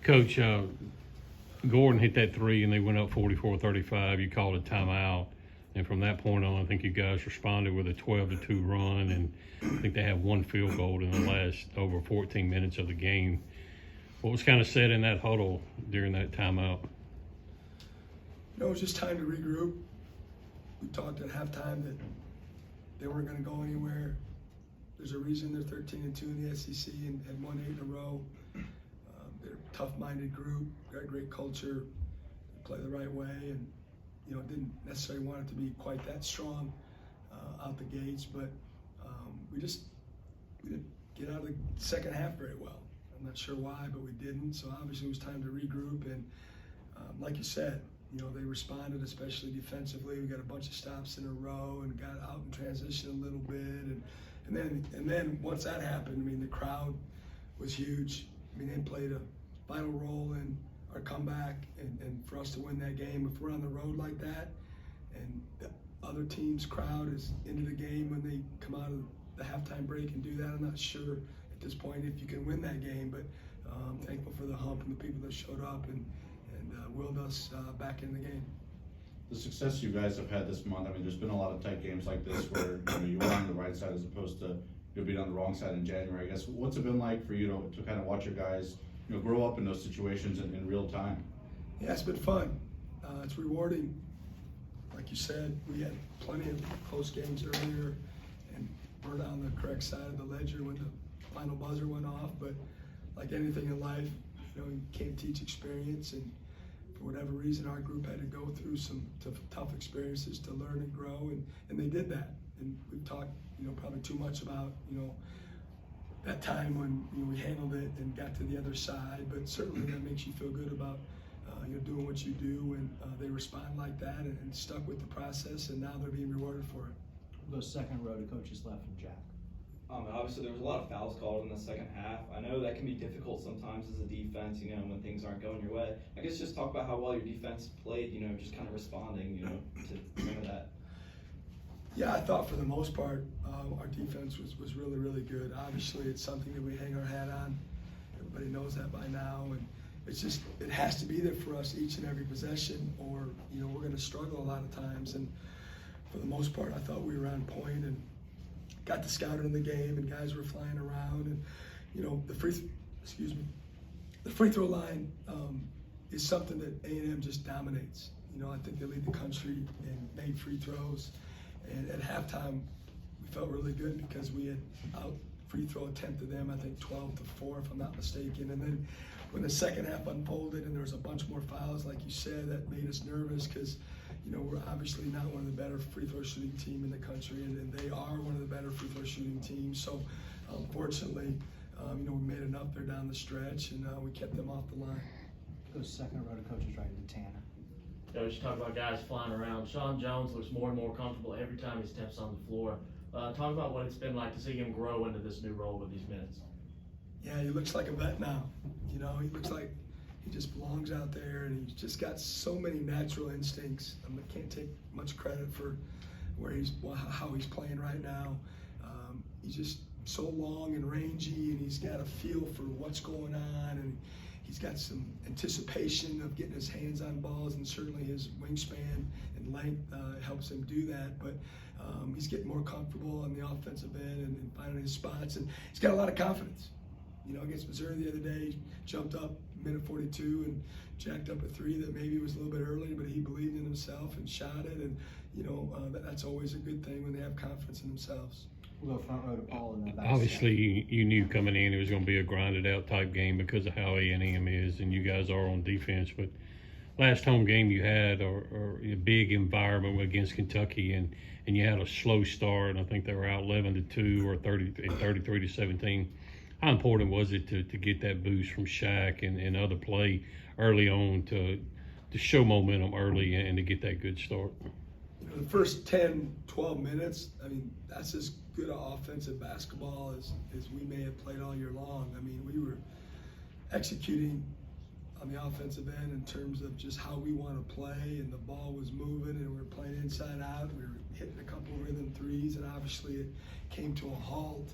Coach, Gordon hit that three and they went up 44-35. You called a timeout. And from that point on, I think you guys responded with a 12-2 run. And I think they had one field goal in the last over 14 minutes of the game. What was kind of said in that huddle during that timeout? It was just time to regroup. We talked at halftime that they weren't going to go anywhere. There's a reason they're 13-2 in the SEC and won 8 in a row. They're a tough-minded group, got a great culture, play the right way, and didn't necessarily want it to be quite that strong out the gates, but we didn't get out of the second half very well. I'm not sure why, but we didn't. So obviously it was time to regroup, and like you said, they responded, especially defensively. We got a bunch of stops in a row and got out in transition a little bit, and then once that happened, I mean, the crowd was huge. I mean, they played a vital role in our comeback and for us to win that game. If we're on the road like that, and the other team's crowd is into the game when they come out of the halftime break and do that, I'm not sure at this point if you can win that game, but I'm thankful for the hump and the people that showed up and willed us back in the game. The success you guys have had this month, I mean, there's been a lot of tight games like this where you were on the right side as opposed to being on the wrong side in January. I guess, what's it been like for you to kind of watch your guys grow up in those situations in real time? Yeah, it's been fun. It's rewarding. Like you said, we had plenty of close games earlier, and we're on the correct side of the ledger when the final buzzer went off. But like anything in life, you can't teach experience, and for whatever reason, our group had to go through some tough experiences to learn and grow, and they did that. And we've talked, probably too much about, that time when we handled it and got to the other side. But certainly that makes you feel good about doing what you do, and they respond like that and stuck with the process, and now they're being rewarded for it. We'll go second row to coaches left from Jack. Obviously, there was a lot of fouls called in the second half. I know that can be difficult sometimes as a defense, when things aren't going your way. I guess just talk about how well your defense played, just kind of responding, to some of that. Yeah, I thought for the most part, our defense was really, really good. Obviously, it's something that we hang our hat on. Everybody knows that by now, and it has to be there for us each and every possession, or we're going to struggle a lot of times. And for the most part, I thought we were on point and got the scouting in the game, and guys were flying around, and the free throw line is something that A&M just dominates. I think they lead the country in made free throws, and at halftime we felt really good because we had out free throw attempted them, I think 12-4 if I'm not mistaken. And then when the second half unfolded and there was a bunch more fouls, like you said, that made us nervous because we're obviously not one of the better free throw shooting team in the country, and they are one of the better free throw shooting teams. So unfortunately, we made enough there down the stretch, and we kept them off the line. Go second row to coaches right to Tanner. Coach, you talk about guys flying around. Sean Jones looks more and more comfortable every time he steps on the floor. Talk about what it's been like to see him grow into this new role with these minutes. Yeah, he looks like a vet now. He looks like he just belongs out there, and he's just got so many natural instincts. I can't take much credit for how he's playing right now. He's just so long and rangy, and he's got a feel for what's going on, and he's got some anticipation of getting his hands on balls, and certainly his wingspan and length helps him do that. But he's getting more comfortable on the offensive end and finding his spots, and he's got a lot of confidence. Against Missouri the other day, he jumped up minute 42 and jacked up a three that maybe was a little bit early, but he believed in himself and shot it, and that's always a good thing when they have confidence in themselves. We'll go front row to Paul and then back. Obviously, you knew coming in it was going to be a grinded-out type game because of how A&M is, and you guys are on defense. But last home game you had, or a big environment against Kentucky, and you had a slow start. I think they were out 11-2 or 33-17. How important was it to get that boost from Shaq and other play early on to show momentum early and to get that good start? The first 10, 12 minutes, I mean, that's as good an offensive basketball as we may have played all year long. I mean, we were executing on the offensive end in terms of just how we want to play, and the ball was moving, and we were playing inside out. We were hitting a couple of rhythm threes, and obviously it came to a halt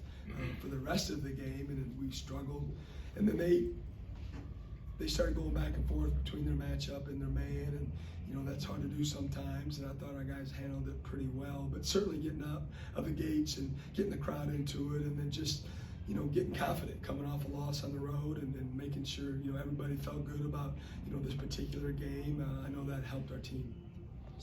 for the rest of the game, and we struggled. And then they they started going back and forth between their matchup and their man, and you know that's hard to do sometimes. And I thought our guys handled it pretty well, but certainly getting up of the gates and getting the crowd into it, and then just getting confident coming off a loss on the road, and making sure everybody felt good about this particular game. I know that helped our team.